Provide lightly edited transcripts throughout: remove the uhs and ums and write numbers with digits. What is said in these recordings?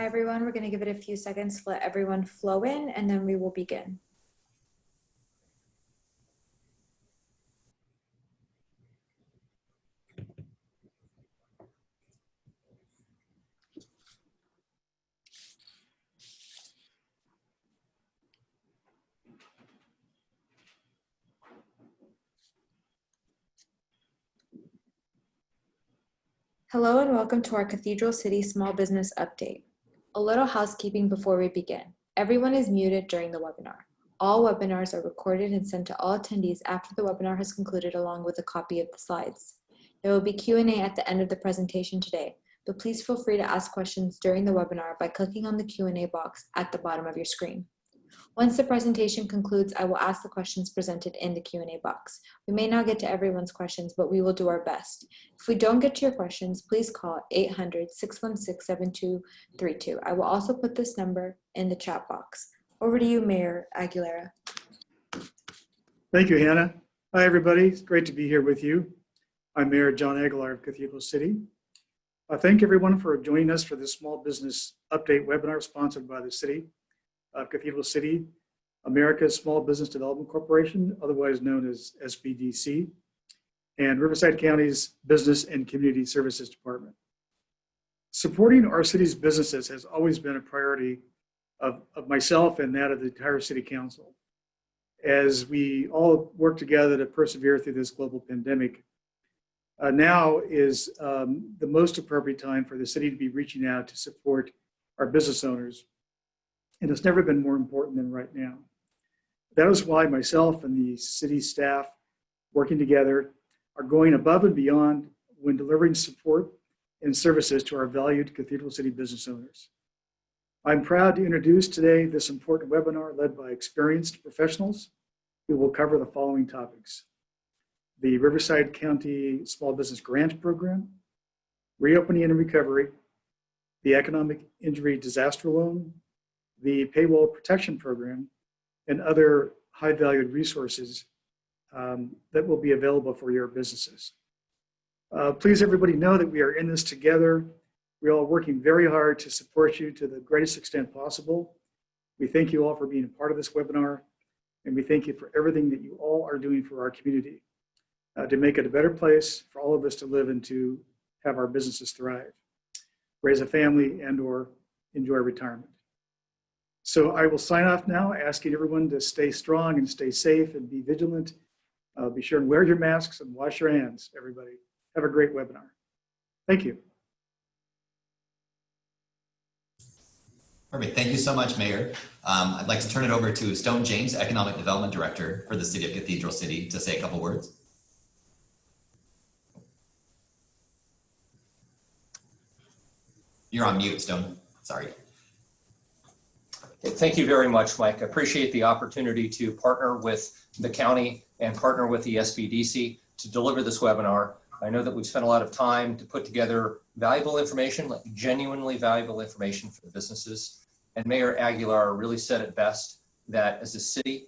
Hi, everyone. We're going to give it a few seconds to let everyone flow in, and then we will begin. Hello, and welcome to our Cathedral City Small Business Update. A little housekeeping before we begin. Everyone is muted during the webinar. All webinars are recorded and sent to all attendees after the webinar has concluded, along with a copy of the slides. There will be Q&A at the end of the presentation today, but please feel free to ask questions during the webinar by clicking on the Q&A box at the bottom of your screen. Once the presentation concludes, I will ask the questions presented in the Q&A box. We may not get to everyone's questions, but we will do our best. If we don't get to your questions, please call 800-616-7232. I will also put this number in the chat box. Over to you, Mayor Aguilera. Thank you, Hannah. Hi, everybody. It's great to be here with you. I'm Mayor John Aguilar of Cathedral City. Thank everyone for joining us for this Small Business Update webinar sponsored by the City of Cathedral City, America's Small Business Development Corporation, otherwise known as SBDC, and Riverside County's Business and Community Services Department. Supporting our city's businesses has always been a priority of myself and that of the entire City Council. As we all work together to persevere through this global pandemic, now is the most appropriate time for the city to be reaching out to support our business owners. And it's never been more important than right now. That is why myself and the city staff working together are going above and beyond when delivering support and services to our valued Cathedral City business owners. I'm proud to introduce today this important webinar led by experienced professionals who will cover the following topics: the Riverside County Small Business Grant Program, reopening and recovery, the Economic Injury Disaster Loan, the Payroll Protection Program, and other high-valued resources that will be available for your businesses. Please, everybody, know that we are in this together. We're all working very hard to support you to the greatest extent possible. We thank you all for being a part of this webinar, and we thank you for everything that you all are doing for our community to make it a better place for all of us to live and to have our businesses thrive, raise a family, and/or enjoy retirement. So I will sign off now, asking everyone to stay strong and stay safe and be vigilant. Be sure and wear your masks and wash your hands, everybody. Have a great webinar. Thank you. Perfect. Thank you so much, Mayor. I'd like to turn it over to Stone James, Economic Development Director for the City of Cathedral City, to say a couple words. You're on mute, Stone. Sorry. Thank you very much, Mike. I appreciate the opportunity to partner with the county and partner with the SBDC to deliver this webinar. I know that we've spent a lot of time to put together valuable information, like genuinely valuable information for the businesses. And Mayor Aguilar really said it best, that as a city,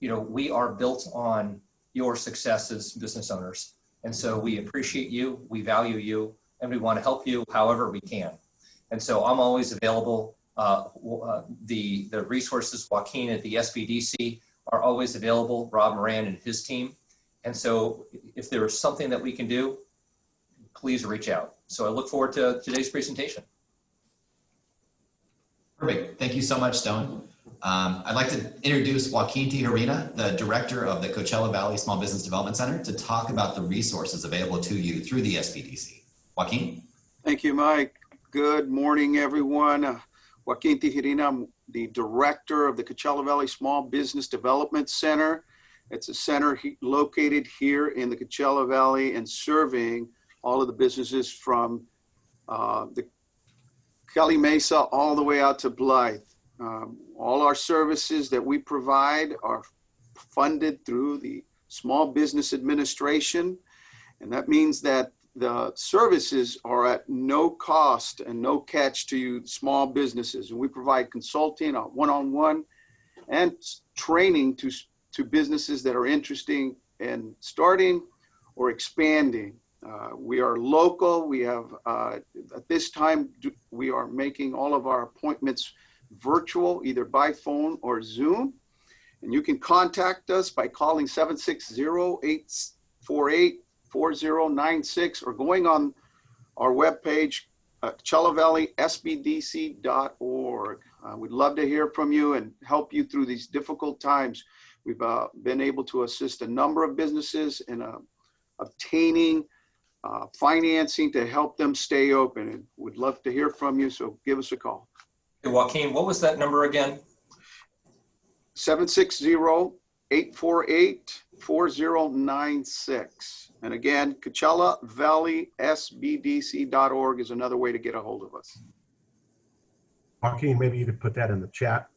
we are built on your success as business owners. And so we appreciate you, we value you, and we want to help you however we can. And so I'm always available. The resources, Joaquin at the SBDC are always available, Rob Moran and his team. And so if there is something that we can do, please reach out. So I look forward to today's presentation. Perfect. Thank you so much, Stone. I'd like to introduce Joaquin Tijerina, the Director of the Coachella Valley Small Business Development Center, to talk about the resources available to you through the SBDC. Joaquin? Thank you, Mike. Good morning, everyone. Joaquin Tijerina, I'm the Director of the Coachella Valley Small Business Development Center. It's a center located here in the Coachella Valley and serving all of the businesses from the Kelly Mesa all the way out to Blythe. All our services that we provide are funded through the Small Business Administration, and that means that the services are at no cost and no catch to you small businesses. And we provide consulting one-on-one and training to businesses that are interested in starting or expanding. We are local. We have, at this time, we are making all of our appointments virtual, either by phone or Zoom. And you can contact us by calling 760-848-4096 or going on our webpage, CoachellaValleySBDC.org. We'd love to hear from you and help you through these difficult times. We've been able to assist a number of businesses in obtaining financing to help them stay open. And we'd love to hear from you, so give us a call. Hey, Joaquin, what was that number again? 760-848-4096. And again, CoachellaValleySBDC.org is another way to get a hold of us. Joaquin, maybe you could put that in the chat.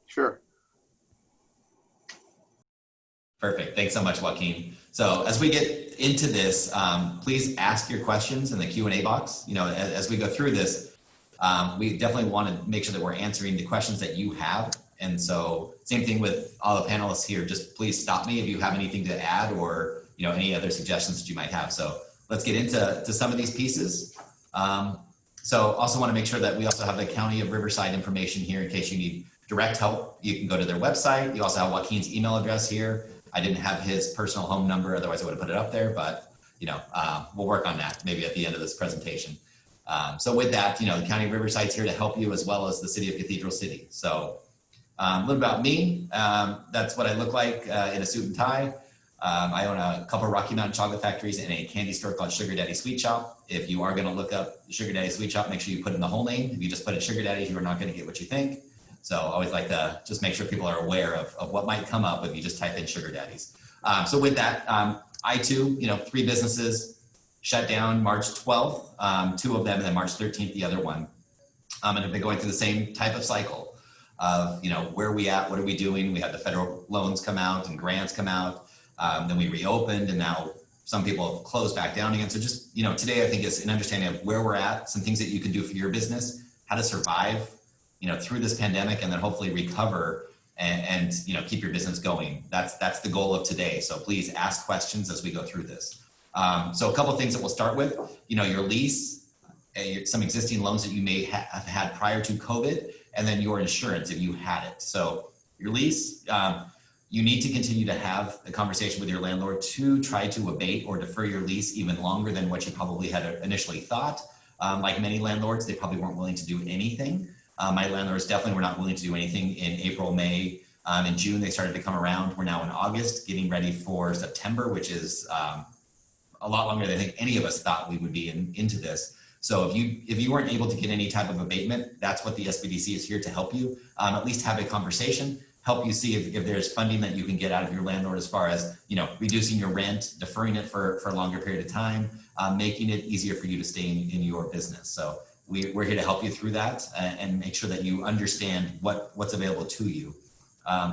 Sure. Perfect. Thanks so much, Joaquin. So as we get into this, please ask your questions in the Q&A box. You know, as we go through this, we definitely want to make sure that we're answering the questions that you have. And so same thing with all the panelists here, just please stop me if you have anything to add or, you know, any other suggestions that you might have. So let's get into some of these pieces. So also want to make sure that we also have the County of Riverside information here in case you need direct help. You can go to their website. You also have Joaquin's email address here. I didn't have his personal home number, otherwise I would have put it up there, but you know, we'll work on that maybe at the end of this presentation. So with that, you know, the County of Riverside's here to help you as well as the City of Cathedral City. So a little about me, that's what I look like in a suit and tie. I own a couple of Rocky Mountain chocolate factories and a candy store called Sugar Daddy Sweet Shop. If you are going to look up Sugar Daddy Sweet Shop, make sure you put in the whole name. If you just put in Sugar Daddy, you are not going to get what you think. So I always like to just make sure people are aware of what might come up if you just type in Sugar Daddies. So with that, I too, you know, 3 businesses shut down March 12th, 2 of them, and then March 13th, the other one. And have been going through the same type of cycle of, you know, where are we at? What are we doing? We had the federal loans come out and grants come out. Then we reopened and now some people have closed back down again. So just, you know, today I think is an understanding of where we're at, some things that you can do for your business, how to survive, you know, through this pandemic and then hopefully recover and you know, keep your business going. That's the goal of today. So please ask questions as we go through this. So a couple of things that we'll start with, you know, your lease, some existing loans that you may have had prior to COVID, and then your insurance if you had it. So your lease, you need to continue to have a conversation with your landlord to try to abate or defer your lease even longer than what you probably had initially thought. Like many landlords, they probably weren't willing to do anything. My landlords definitely were not willing to do anything in April, May. In June, they started to come around. We're now in August, getting ready for September, which is a lot longer than I think any of us thought we would be into this. So if you weren't able to get any type of abatement, that's what the SBDC is here to help you. At least have a conversation, help you see if there's funding that you can get out of your landlord as far as, you know, reducing your rent, deferring it for a longer period of time, making it easier for you to stay in your business. So we're here to help you through that and make sure that you understand what's available to you.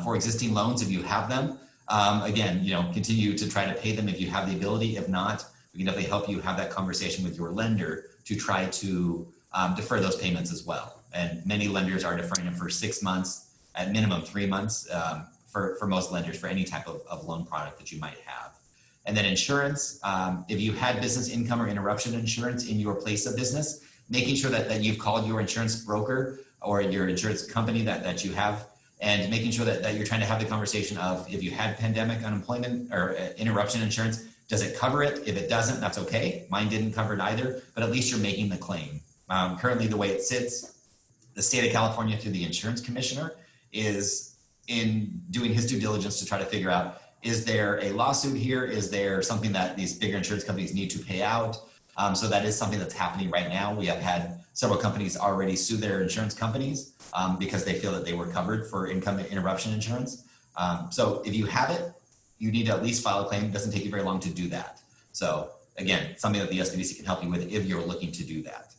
For existing loans, if you have them, again, you know, continue to try to pay them if you have the ability. If not, we can definitely help you have that conversation with your lender to try to defer those payments as well. And many lenders are deferring them for 6 months, at minimum 3 months for most lenders for any type of loan product that you might have. And then insurance, if you had business income or interruption insurance in your place of business, making sure that you've called your insurance broker or your insurance company that you have, and making sure that you're trying to have the conversation of if you had pandemic unemployment or interruption insurance, does it cover it? If it doesn't, that's okay. Mine didn't cover it either, but at least you're making the claim. Currently, the way it sits, the state of California through the insurance commissioner is in doing his due diligence to try to figure out, is there a lawsuit here? Is there something that these bigger insurance companies need to pay out? So that is something that's happening right now. We have had several companies already sue their insurance companies because they feel that they were covered for income interruption insurance. So if you have it, you need to at least file a claim. It doesn't take you very long to do that. So again, something that the SBDC can help you with if you're looking to do that.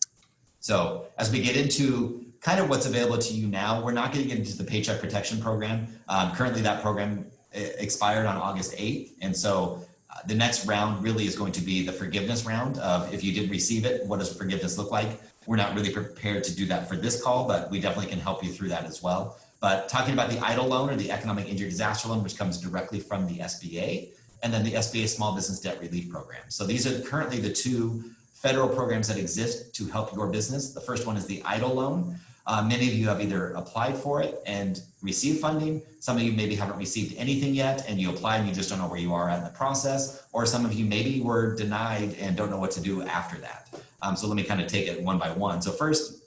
So as we get into kind of what's available to you now, we're not going to get into the Paycheck Protection Program. Currently that program expired on August 8th. And so the next round really is going to be the forgiveness round of if you did receive it, what does forgiveness look like? We're not really prepared to do that for this call, but we definitely can help you through that as well. But talking about the EIDL loan or the Economic Injury Disaster Loan, which comes directly from the SBA, and then the SBA Small Business Debt Relief Program. So these are currently the two federal programs that exist to help your business. The first one is the EIDL loan. Many of you have either applied for it and received funding. Some of you maybe haven't received anything yet and you applied and you just don't know where you are at in the process. Or some of you maybe were denied and don't know what to do after that. So let me kind of take it one by one. So first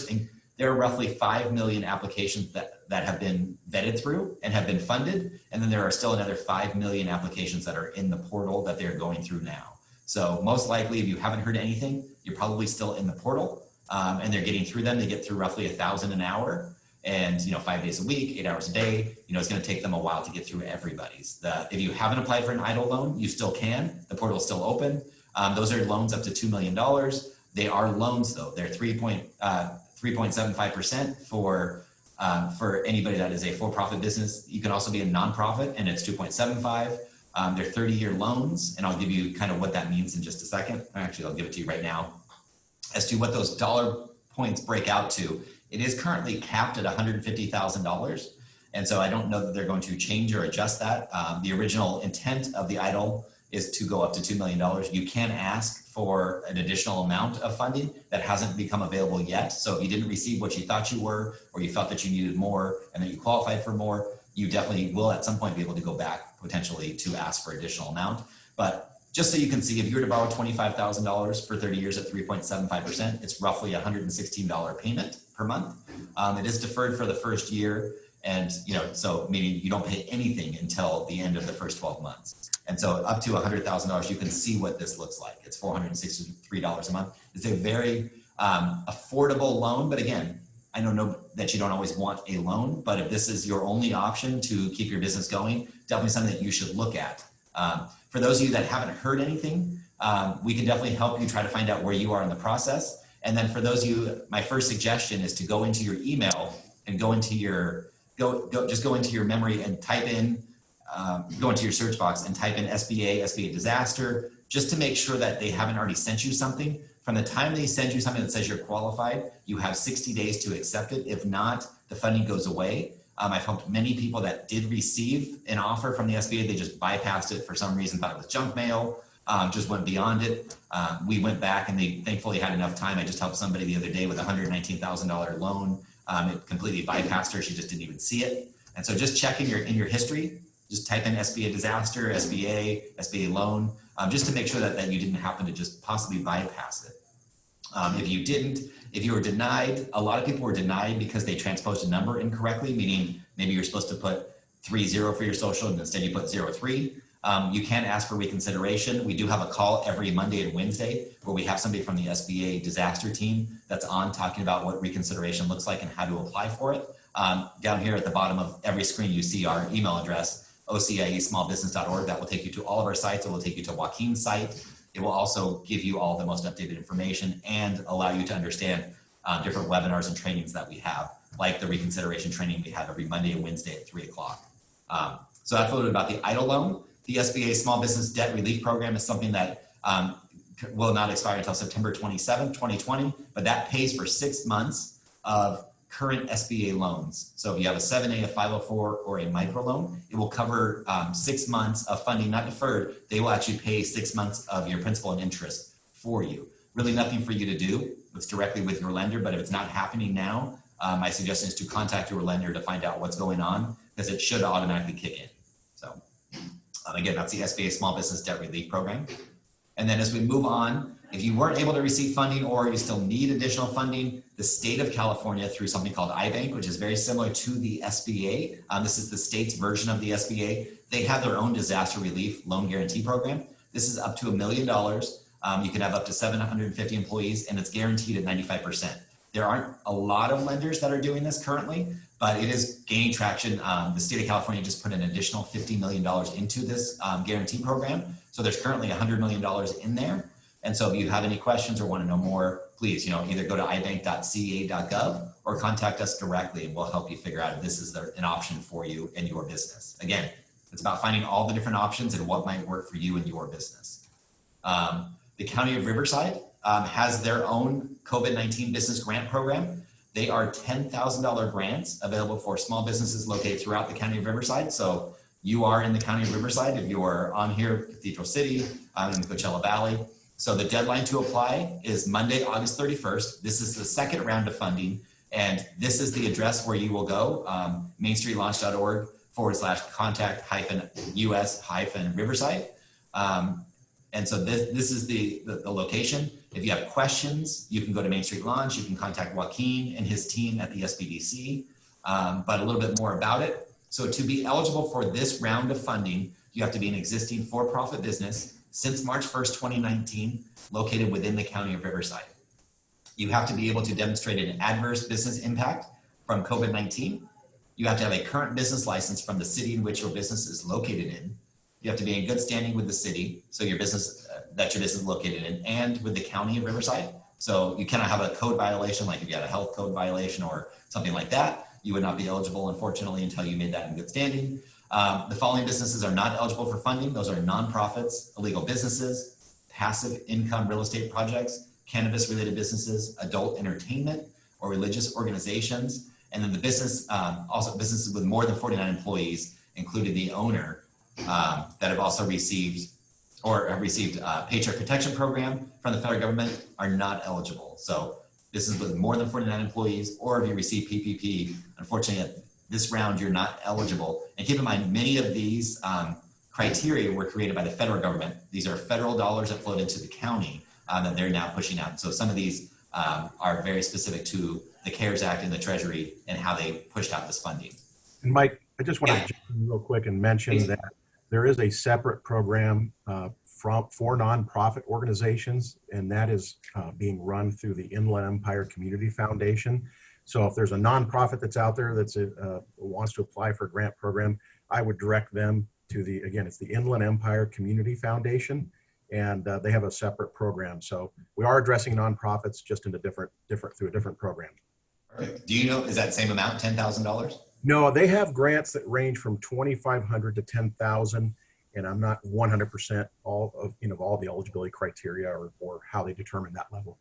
thing, there are roughly 5 million applications that have been vetted through and have been funded. And then there are still another 5 million applications that are in the portal that they're going through now. So most likely, if you haven't heard anything, you're probably still in the portal. And they're getting through them. They get through roughly 1,000 an hour, and 5 days a week, 8 hours a day. It's going to take them a while to get through everybody's. If you haven't applied for an EIDL loan, you still can. The portal is still open. Those are loans up to $2 million. They are loans though. They're 3.75% for anybody that is a for-profit business. You can also be a nonprofit, and it's 2.75. They're 30-year loans, and I'll give you kind of what that means in just a second. Actually, I'll give it to you right now. As to what those dollar points break out to, it is currently capped at $150,000. And so I don't know that they're going to change or adjust that. The original intent of the EIDL is to go up to $2 million. You can ask for an additional amount of funding that hasn't become available yet. So if you didn't receive what you thought you were, or you felt that you needed more and that you qualified for more, you definitely will at some point be able to go back potentially to ask for additional amount. But just so you can see, if you were to borrow $25,000 for 30 years at 3.75%, it's roughly $116 payment per month. It is deferred for the first year. And, so meaning you don't pay anything until the end of the first 12 months. And so up to $100,000, you can see what this looks like. It's $463 a month. It's a very affordable loan. But again, I know that you don't always want a loan, but if this is your only option to keep your business going, definitely something that you should look at. For those of you that haven't heard anything, we can definitely help you try to find out where you are in the process. And then for those of you, my first suggestion is to go into your email and go into your memory and type in, go into your search box and type in SBA disaster, just to make sure that they haven't already sent you something. From the time they send you something that says you're qualified, you have 60 days to accept it. If not, the funding goes away. I've helped many people that did receive an offer from the SBA. They just bypassed it for some reason, thought it was junk mail, just went beyond it. We went back and they thankfully had enough time. I just helped somebody the other day with a $119,000 loan. It completely bypassed her. She just didn't even see it. And so just check in your history, just type in SBA disaster, SBA loan, just to make sure that you didn't happen to just possibly bypass it. If you were denied, a lot of people were denied because they transposed a number incorrectly, meaning maybe you're supposed to put 30 for your social and instead you put 03. You can ask for reconsideration. We do have a call every Monday and Wednesday where we have somebody from the SBA disaster team that's on talking about what reconsideration looks like and how to apply for it. Down here at the bottom of every screen, you see our email address, ocie.smallbusiness.org. That will take you to all of our sites. It will take you to Joaquin's site. It will also give you all the most updated information and allow you to understand different webinars and trainings that we have, like the reconsideration training we have every Monday and Wednesday at 3 o'clock. So that's a little bit about the EIDL loan. The SBA Small Business Debt Relief Program is something that will not expire until September 27, 2020, but that pays for 6 months of current SBA loans. So if you have a 7A, a 504, or a microloan, it will cover 6 months of funding, not deferred. They will actually pay 6 months of your principal and interest for you. Really nothing for you to do. It's directly with your lender, but if it's not happening now, my suggestion is to contact your lender to find out what's going on, because it should automatically kick in. So again, that's the SBA Small Business Debt Relief Program. And then as we move on, if you weren't able to receive funding or you still need additional funding, the state of California, through something called iBank, which is very similar to the SBA, this is the state's version of the SBA. They have their own disaster relief loan guarantee program. This is up to $1 million. You can have up to 750 employees, and it's guaranteed at 95%. There aren't a lot of lenders that are doing this currently, but it is gaining traction. The state of California just put an additional $50 million into this guarantee program. So there's currently $100 million in there. And so if you have any questions or want to know more, please, either go to ibank.ca.gov or contact us directly, and we'll help you figure out if this is an option for you and your business. Again, it's about finding all the different options and what might work for you and your business. The County of Riverside has their own COVID-19 business grant program. They are $10,000 grants available for small businesses located throughout the County of Riverside. So you are in the county of Riverside, if you're on here, Cathedral City, in the Coachella Valley. So the deadline to apply is Monday, August 31st. This is the second round of funding. And this is the address where you will go, mainstreetlaunch.org/contact-us-Riverside. And so this is the location. If you have questions, you can go to Main Street Launch. You can contact Joaquin and his team at the SBDC. But a little bit more about it. So to be eligible for this round of funding, you have to be an existing for-profit business since March 1st, 2019, located within the county of Riverside. You have to be able to demonstrate an adverse business impact from COVID-19. You have to have a current business license from the city in which your business is located in. You have to be in good standing with the city, so your business that your business is located in, and with the county of Riverside. So you cannot have a code violation, like if you had a health code violation or something like that, you would not be eligible, unfortunately, until you made that in good standing. The following businesses are not eligible for funding. Those are nonprofits, illegal businesses, passive income real estate projects, cannabis-related businesses, adult entertainment, or religious organizations. And then the business, also businesses with more than 49 employees, including the owner, that have also received Paycheck Protection Program from the federal government are not eligible. So this is with more than 49 employees, or if you receive PPP, unfortunately at this round, you're not eligible. And keep in mind, many of these criteria were created by the federal government. These are federal dollars that flowed into the county that they're now pushing out. So some of these are very specific to the CARES Act and the Treasury and how they pushed out this funding. And Mike, I just want to jump in real quick and mention that there is a separate program for nonprofit organizations, and that is being run through the Inland Empire Community Foundation. So if there's a nonprofit that's out there that's wants to apply for a grant program, I would direct them to it's the Inland Empire Community Foundation, and they have a separate program. So we are addressing nonprofits just in a through a different program. Perfect. Do you know, is that the same amount, $10,000? No, they have grants that range from $2,500 to $10,000, and I'm not 100% all of all the eligibility criteria or how they determine that level.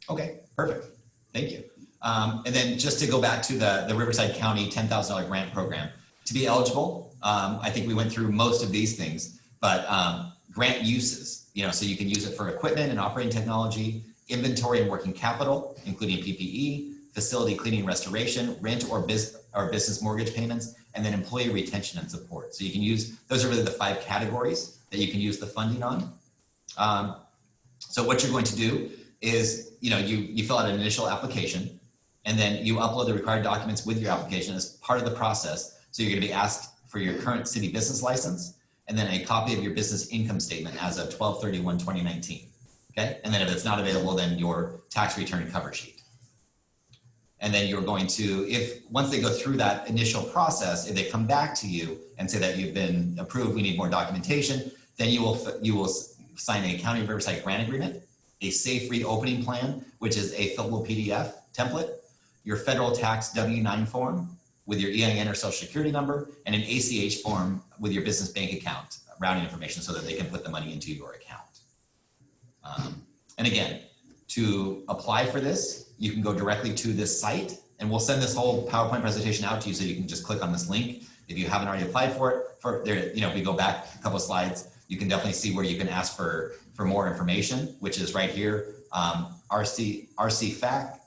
Okay, perfect. Thank you. And then just to go back to the Riverside County $10,000 grant program, to be eligible, I think we went through most of these things, but grant uses, so you can use it for equipment and operating technology, inventory and working capital, including PPE, facility cleaning and restoration, rent or business mortgage payments, and then employee retention and support. So you can use, those are really the 5 categories that you can use the funding on. So what you're going to do is, you fill out an initial application, and then you upload the required documents with your application as part of the process. So you're going to be asked for your current city business license, and then a copy of your business income statement as of 12/31/2019. Okay, and then if it's not available, then your tax return cover sheet. And then you're going to, once they go through that initial process, if they come back to you and say that you've been approved, we need more documentation, then you will sign a County of Riverside grant agreement, a safe reopening plan, which is a fillable PDF template, your federal tax W-9 form with your EIN or social security number, and an ACH form with your business bank account routing information so that they can put the money into your account. And again, to apply for this, you can go directly to this site, and we'll send this whole PowerPoint presentation out to you so you can just click on this link. If you haven't already applied for it, if we go back a couple of slides, you can definitely see where you can ask for more information, which is right here, RCFAC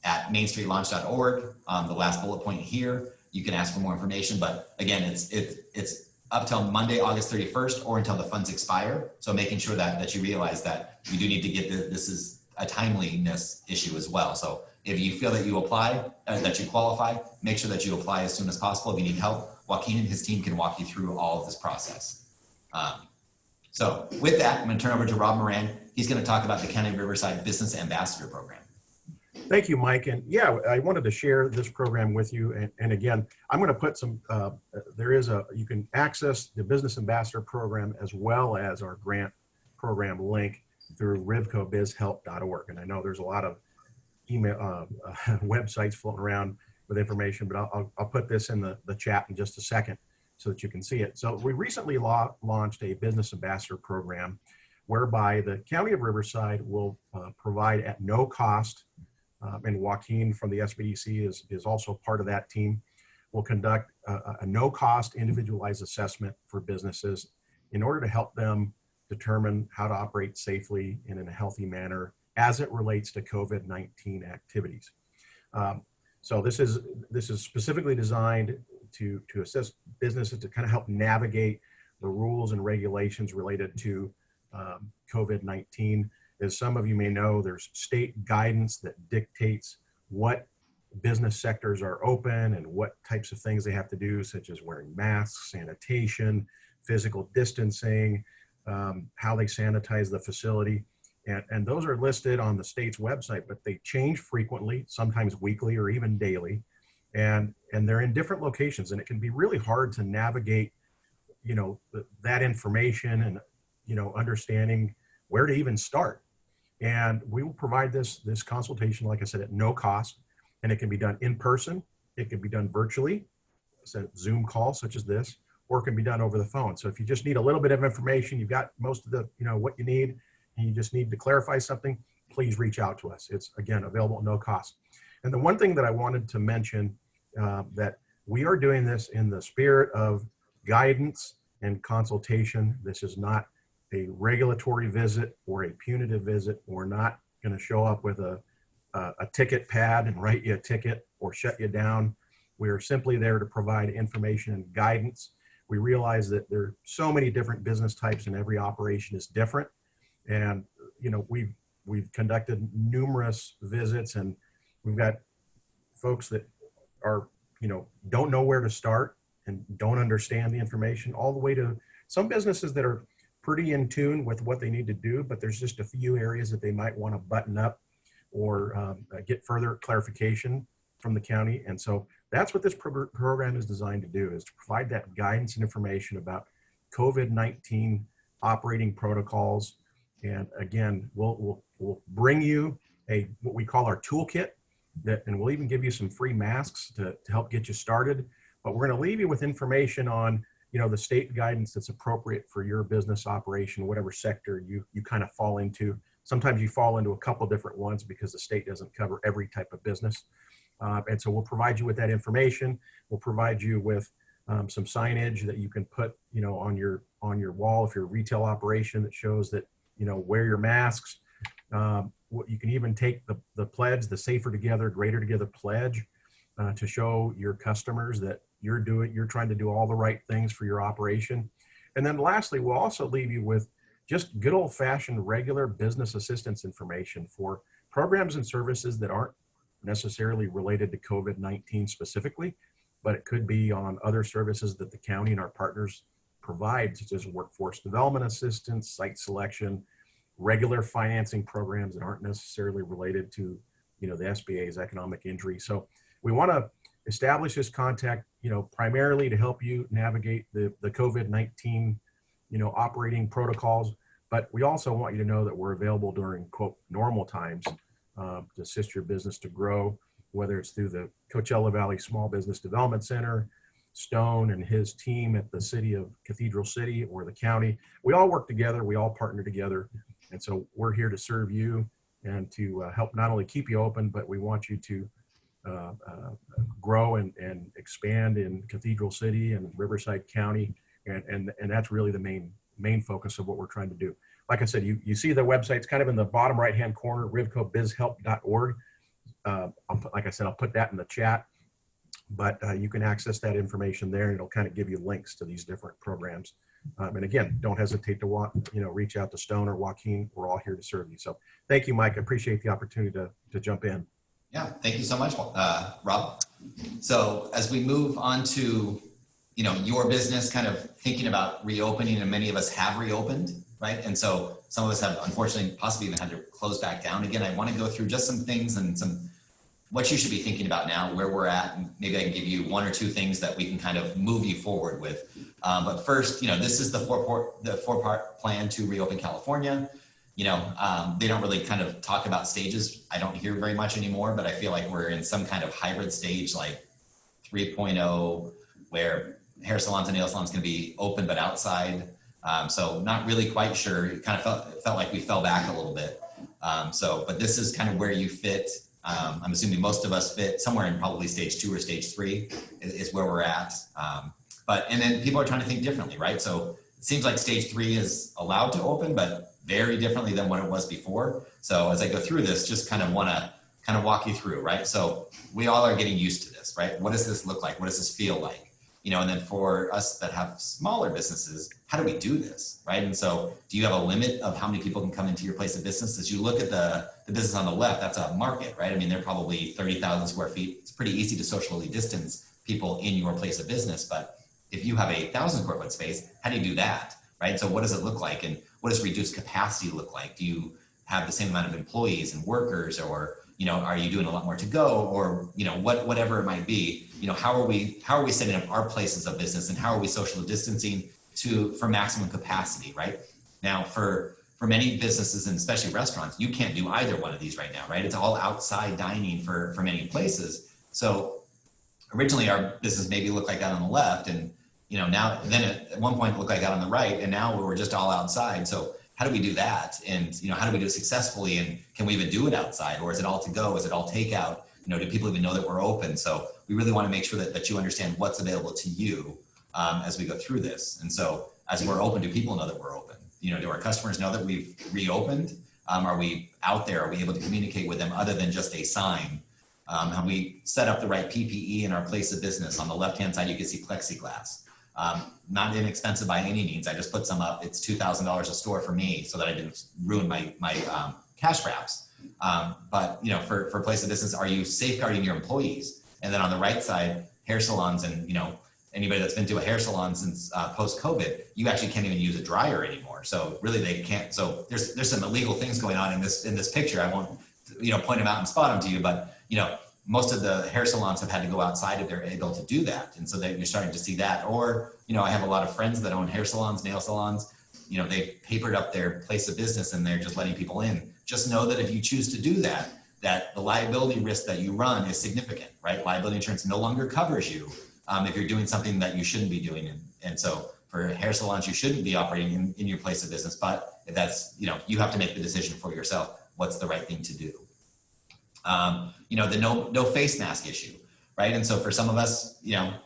at mainstreetlaunch.org. The last bullet point here, you can ask for more information, but again, it's up till Monday, August 31st, or until the funds expire. So making sure that you realize that you do need to get this is a timeliness issue as well. So if you feel that you apply, that you qualify, make sure that you apply as soon as possible. If you need help, Joaquin and his team can walk you through all of this process. So with that, I'm going to turn over to Rob Moran. He's going to talk about the County of Riverside Business Ambassador Program. Thank you, Mike. And yeah, I wanted to share this program with you. And again, I'm going to put some, you can access the Business Ambassador Program as well as our grant program link through rivcobizhelp.org. And I know there's a lot of email websites floating around with information, but I'll put this in the chat in just a second so that you can see it. So we recently launched a Business Ambassador Program whereby the County of Riverside will provide at no cost, and Joaquin from the SBDC is also part of that team, will conduct a no-cost individualized assessment for businesses in order to help them determine how to operate safely and in a healthy manner as it relates to COVID-19 activities. So this is specifically designed to assist businesses to kind of help navigate the rules and regulations related to COVID-19. As some of you may know, there's state guidance that dictates what business sectors are open and what types of things they have to do, such as wearing masks, sanitation, physical distancing, how they sanitize the facility. And those are listed on the state's website, but they change frequently, sometimes weekly or even daily. And they're in different locations, and it can be really hard to navigate, you know, that information and, you know, understanding where to even start. And we will provide this consultation, like I said, at no cost, and it can be done in person. It can be done virtually, so Zoom call such as this, or it can be done over the phone. So if you just need a little bit of information, you've got most of the, you know, what you need, and you just need to clarify something, please reach out to us. It's, again, available at no cost. And the one thing that I wanted to mention, that we are doing this in the spirit of guidance and consultation. This is not a regulatory visit or a punitive visit. We're not going to show up with a ticket pad and write you a ticket or shut you down. We are simply there to provide information and guidance. We realize that there are so many different business types and every operation is different. And, you know, we've conducted numerous visits, and we've got folks that are, you know, don't know where to start and don't understand the information, all the way to some businesses that are pretty in tune with what they need to do, but there's just a few areas that they might want to button up or get further clarification from the county. And so that's what this program is designed to do, is to provide that guidance and information about COVID-19 operating protocols. And again, we'll bring you what we call our toolkit, and we'll even give you some free masks to help get you started. But we're going to leave you with information on, you know, the state guidance that's appropriate for your business operation, whatever sector you kind of fall into. Sometimes you fall into a couple different ones because the state doesn't cover every type of business. And so we'll provide you with that information. We'll provide you with some signage that you can put, you know, on your wall if you're a retail operation that shows that, you know, wear your masks. You can even take the pledge, the Safer Together, Greater Together pledge, to show your customers that you're trying to do all the right things for your operation. And then lastly, we'll also leave you with just good old-fashioned regular business assistance information for programs and services that aren't necessarily related to COVID-19 specifically, but it could be on other services that the county and our partners provide, such as workforce development assistance, site selection, regular financing programs that aren't necessarily related to, you know, the SBA's economic injury. So we want to establish this contact, you know, primarily to help you navigate the COVID-19, you know, operating protocols. But we also want you to know that we're available during, quote, normal times to assist your business to grow, whether it's through the Coachella Valley Small Business Development Center, Stone and his team at the City of Cathedral City, or the county. We all work together, we all partner together. And so we're here to serve you and to help not only keep you open, but we want you to grow and expand in Cathedral City and Riverside County. And that's really the main focus of what we're trying to do. Like I said, you see the website's kind of in the bottom right-hand corner, rivcobizhelp.org. Like I said, I'll put that in the chat, but you can access that information there, and it'll kind of give you links to these different programs. And again, don't hesitate to reach out to Stone or Joaquin. We're all here to serve you. So thank you, Mike. I appreciate the opportunity to jump in. Yeah, thank you so much, Rob. So as we move on to, you know, your business, kind of thinking about reopening, and many of us have reopened, right? And so some of us have unfortunately possibly even had to close back down again. I want to go through just some things and what you should be thinking about now, where we're at, and maybe I can give you one or two things that we can kind of move you forward with. But first, you know, this is the four-part plan to reopen California. You know, they don't really kind of talk about stages. I don't hear very much anymore, but I feel like we're in some kind of hybrid stage, like 3.0, where hair salons and nail salons can be open but outside. So not really quite sure. It kind of felt like we fell back a little bit. But this is kind of where you fit I'm assuming most of us fit somewhere in probably stage 2 or stage 3 is where we're at. And then people are trying to think differently, right? So it seems like stage 3 is allowed to open, but very differently than what it was before. So as I go through this, just kind of want to walk you through, right? So we all are getting used to this, right? What does this look like? What does this feel like? And then for us that have smaller businesses, how do we do this, right? And so do you have a limit of how many people can come into your place of business? As you look at the business on the left, that's a market, right? I mean, they're probably 30,000 square feet. It's pretty easy to socially distance people in your place of business. But if you have a 1,000 square foot space, how do you do that, right? So what does it look like? And what does reduced capacity look like? Do you have the same amount of employees and workers, or are you doing a lot more to go, or whatever it might be? How are we setting up our places of business, and how are we social distancing for maximum capacity, right? Now, for many businesses, and especially restaurants, you can't do either one of these right now, right? It's all outside dining for many places. So originally our business maybe looked like that on the left, and then at one point it looked like that on the right, and now we're just all outside. So how do we do that? And, how do we do it successfully? And can we even do it outside, or is it all to go? Is it all takeout? Do people even know that we're open? So we really want to make sure that you understand what's available to you as we go through this. And so as we're open, do people know that we're open? Do our customers know that we've reopened? Are we out there? Are we able to communicate with them other than just a sign? Have we set up the right PPE in our place of business? On the left-hand side, you can see plexiglass. Not inexpensive by any means. I just put some up. It's $2,000 a store for me so that I didn't ruin my cash wraps. But for place of business, are you safeguarding your employees? And then on the right side, hair salons, and anybody that's been to a hair salon since post-COVID, you actually can't even use a dryer anymore. So really they can't. So there's some illegal things going on in this picture. I won't point them out and spot them to you, but most of the hair salons have had to go outside if they're able to do that. And so you're starting to see that. Or, I have a lot of friends that own hair salons, nail salons. They've papered up their place of business and they're just letting people in. Just know that if you choose to do that, that the liability risk that you run is significant, right? Liability insurance no longer covers you if you're doing something that you shouldn't be doing. And so for hair salons, you shouldn't be operating in your place of business. But if that's, you have to make the decision for yourself. What's the right thing to do? The no face mask issue, right? And so for some of us,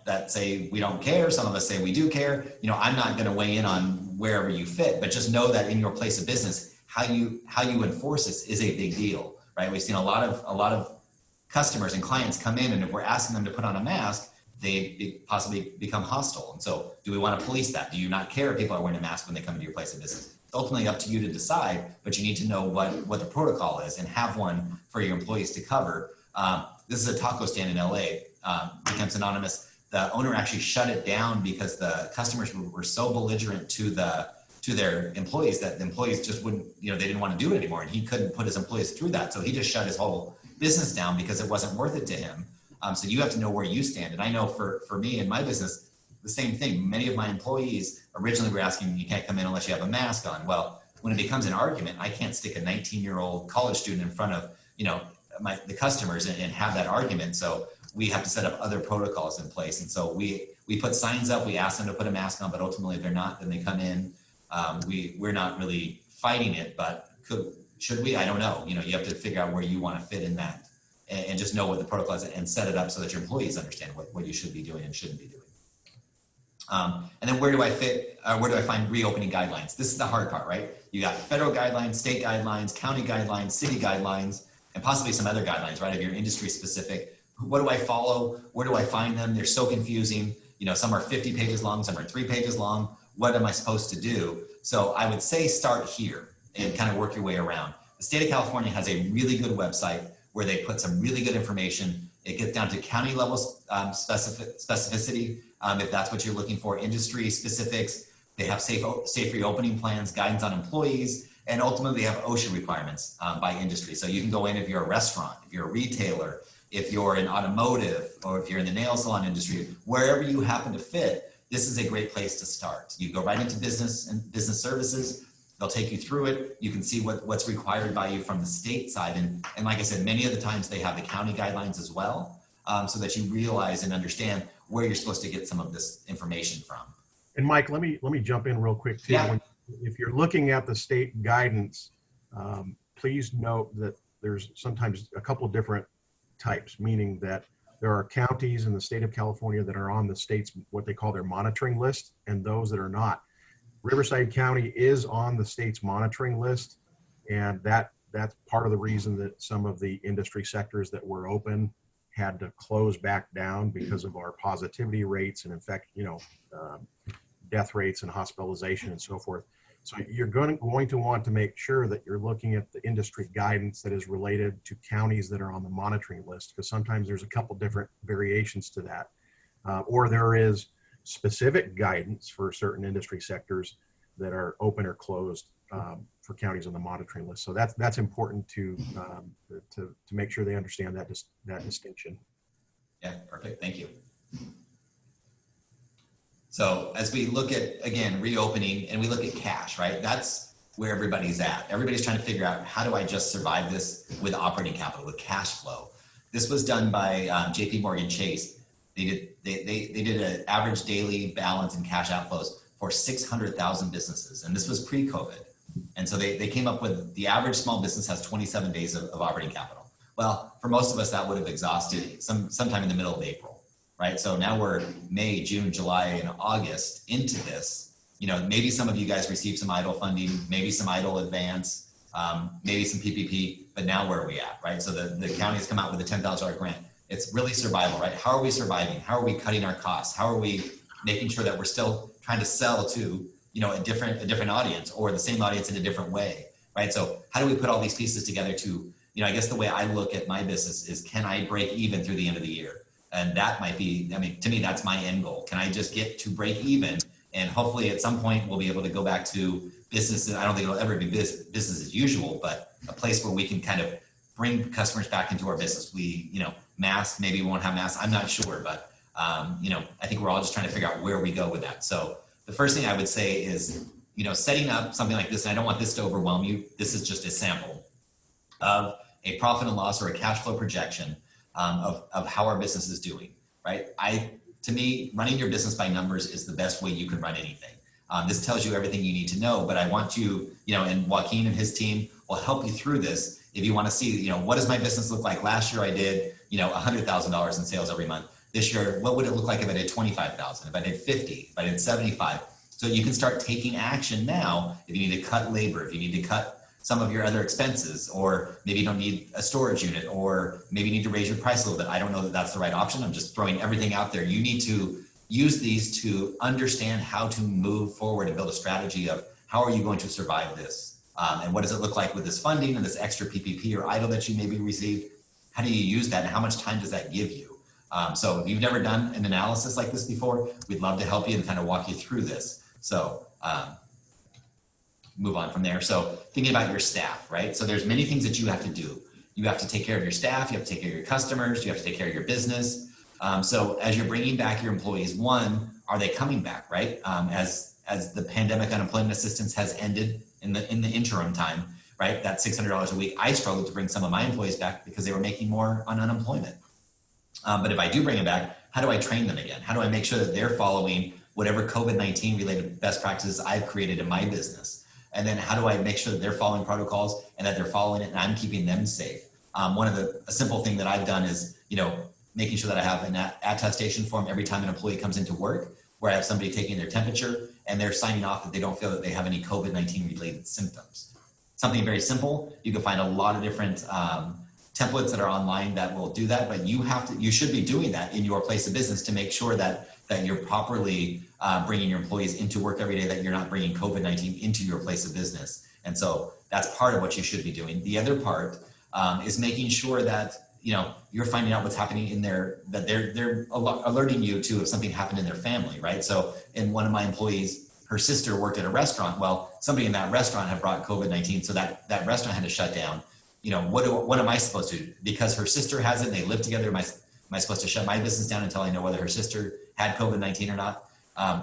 that say we don't care, some of us say we do care. I'm not going to weigh in on wherever you fit, but just know that in your place of business, how you enforce this is a big deal, right? We've seen a lot of customers and clients come in, and if we're asking them to put on a mask, they possibly become hostile. And so do we want to police that? Do you not care if people are wearing a mask when they come into your place of business? It's ultimately up to you to decide, but you need to know what the protocol is and have one for your employees to cover. This is a taco stand in LA, becomes anonymous. The owner actually shut it down because the customers were so belligerent to their employees that the employees just wouldn't, they didn't want to do it anymore. And he couldn't put his employees through that. So he just shut his whole business down because it wasn't worth it to him. So you have to know where you stand. And I know for me and my business, the same thing. Many of my employees originally were asking, you can't come in unless you have a mask on. Well, when it becomes an argument, I can't stick a 19-year-old college student in front of, the customers and have that argument. So we have to set up other protocols in place. And so we put signs up, we ask them to put a mask on, but ultimately if they're not, then they come in. We're not really fighting it, but should we? I don't know. You have to figure out where you want to fit in that and just know what the protocol is and set it up so that your employees understand what you should be doing and shouldn't be doing. And then where do I find reopening guidelines? This is the hard part, right? You got federal guidelines, state guidelines, county guidelines, city guidelines, and possibly some other guidelines, right? If you're industry specific, what do I follow? Where do I find them? They're so confusing. Some are 50 pages long, some are 3 pages long. What am I supposed to do? So I would say start here and kind of work your way around. The state of California has a really good website where they put some really good information. It gets down to county level specificity. If that's what you're looking for, industry specifics. They have safe reopening plans, guidance on employees, and ultimately they have OSHA requirements by industry. So you can go in if you're a restaurant, if you're a retailer, if you're in automotive, or if you're in the nail salon industry, wherever you happen to fit, this is a great place to start. You go right into business and business services. They'll take you through it. You can see what's required by you from the state side. And like I said, many of the times they have the county guidelines as well, so that you realize and understand where you're supposed to get some of this information from. And Mike, let me jump in real quick too. Yeah. If you're looking at the state guidance, please note that there's sometimes a couple of different types, meaning that there are counties in the state of California that are on the state's, what they call their monitoring list, and those that are not. Riverside County is on the state's monitoring list, and that's part of the reason that some of the industry sectors that were open had to close back down because of our positivity rates and, in fact, death rates and hospitalization and so forth. So you're going to want to make sure that you're looking at the industry guidance that is related to counties that are on the monitoring list, because sometimes there's a couple different variations to that, or there is specific guidance for certain industry sectors that are open or closed for counties on the monitoring list. So that's important to make sure they understand that distinction. Yeah, perfect. Thank you. So as we look at, again, reopening and we look at cash, right? That's where everybody's at. Everybody's trying to figure out, how do I just survive this with operating capital, with cash flow? This was done by JP Morgan Chase. They did an average daily balance in cash outflows for 600,000 businesses. And this was pre-COVID. And so they came up with the average small business has 27 days of operating capital. Well, for most of us, that would have exhausted sometime in the middle of April. Right? So now we're May, June, July, and August into this. Maybe some of you guys received some EIDL funding, maybe some EIDL advance, maybe some PPP, but now where are we at, right? So the county has come out with a $10,000 grant. It's really survival, right? How are we surviving? How are we cutting our costs? How are we making sure that we're still trying to sell to, a different audience, or the same audience in a different way, right? So how do we put all these pieces together to, I guess the way I look at my business is, can I break even through the end of the year? And that might be, to me, that's my end goal. Can I just get to break even? And hopefully at some point we'll be able to go back to business. I don't think it'll ever be business as usual, but a place where we can kind of bring customers back into our business. Masks, maybe we won't have masks. I'm not sure, but I think we're all just trying to figure out where we go with that. So the first thing I would say is, setting up something like this, and I don't want this to overwhelm you. This is just a sample of a profit and loss or a cash flow projection of how our business is doing, right? To me, running your business by numbers is the best way you can run anything. This tells you everything you need to know, but I want you, and Joaquin and his team will help you through this. If you want to see, what does my business look like? Last year I did, $100,000 in sales every month. This year, what would it look like if I did 25,000, if I did 50, if I did 75? So you can start taking action now. If you need to cut labor, if you need to cut some of your other expenses, or maybe you don't need a storage unit, or maybe you need to raise your price a little bit. I don't know that that's the right option. I'm just throwing everything out there. You need to use these to understand how to move forward and build a strategy of, how are you going to survive this? And what does it look like with this funding and this extra PPP or EIDL that you maybe received? How do you use that, and how much time does that give you? So if you've never done an analysis like this before, we'd love to help you and kind of walk you through this. So move on from there. So thinking about your staff, right? So there's many things that you have to do. You have to take care of your staff, you have to take care of your customers, you have to take care of your business. So as you're bringing back your employees, one, are they coming back, right? As the pandemic unemployment assistance has ended in the interim time, right? That $600 a week, I struggled to bring some of my employees back because they were making more on unemployment. But if I do bring them back, how do I train them again? How do I make sure that they're following whatever COVID-19 related best practices I've created in my business? And then how do I make sure that they're following protocols and that they're following it and I'm keeping them safe? A simple thing that I've done is, making sure that I have an attestation form every time an employee comes into work, where I have somebody taking their temperature and they're signing off that they don't feel that they have any COVID-19 related symptoms. Something very simple. You can find a lot of different templates that are online that will do that, but you should be doing that in your place of business to make sure that you're properly bringing your employees into work every day, that you're not bringing COVID-19 into your place of business. And so that's part of what you should be doing. The other part is making sure that you're finding out what's happening in there, that they're alerting you to if something happened in their family, right? So in one of my employees, her sister worked at a restaurant. Well, somebody in that restaurant had brought COVID-19, so that restaurant had to shut down. What am I supposed to do? Because her sister has it and they live together, am I supposed to shut my business down until I know whether her sister had COVID-19 or not?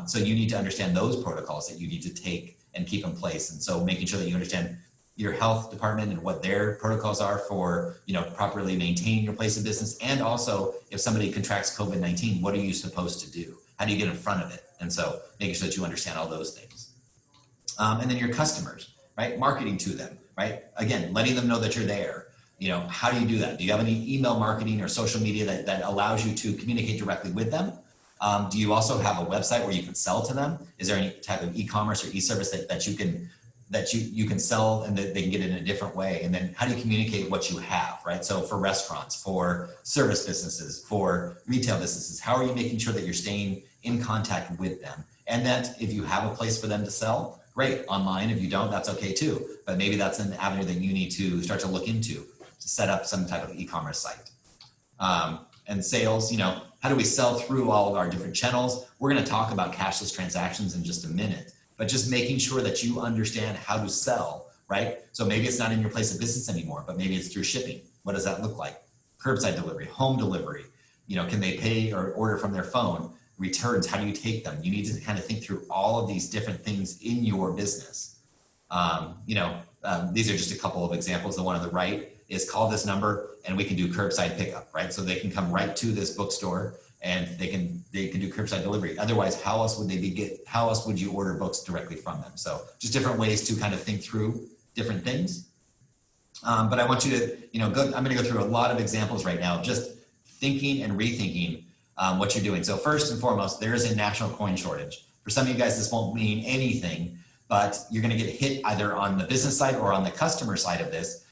So you need to understand those protocols that you need to take and keep in place. And so making sure that you understand your health department and what their protocols are for, properly maintaining your place of business. And also if somebody contracts COVID-19, what are you supposed to do? How do you get in front of it? And so making sure that you understand all those things. And then your customers, right? Marketing to them, right? Again, letting them know that you're there. how do you do that? Do you have any email marketing or social media that allows you to communicate directly with them? Do you also have a website where you can sell to them? Is there any type of e-commerce or e-service that you can sell and that they can get it in a different way? And then how do you communicate what you have, right? So for restaurants, for service businesses, for retail businesses, how are you making sure that you're staying in contact with them? And that if you have a place for them to sell, great, online. If you don't, that's okay too. But maybe that's an avenue that you need to start to look into to set up some type of e-commerce site. And sales, how do we sell through all of our different channels? We're going to talk about cashless transactions in just a minute, but just making sure that you understand how to sell, right? So maybe it's not in your place of business anymore, but maybe it's through shipping. What does that look like? Curbside delivery, home delivery, can they pay or order from their phone? Returns, how do you take them? You need to kind of think through all of these different things in your business. These are just a couple of examples. The one on the right is call this number and we can do curbside pickup, right? So they can come right to this bookstore and they can do curbside delivery. Otherwise, how else would you order books directly from them? So just different ways to kind of think through different things. But I want you to, I'm going to go through a lot of examples right now, just thinking and rethinking what you're doing. So first and foremost, there is a national coin shortage. For some of you guys, this won't mean anything, but you're going to get hit either on the business side or on the customer side of this.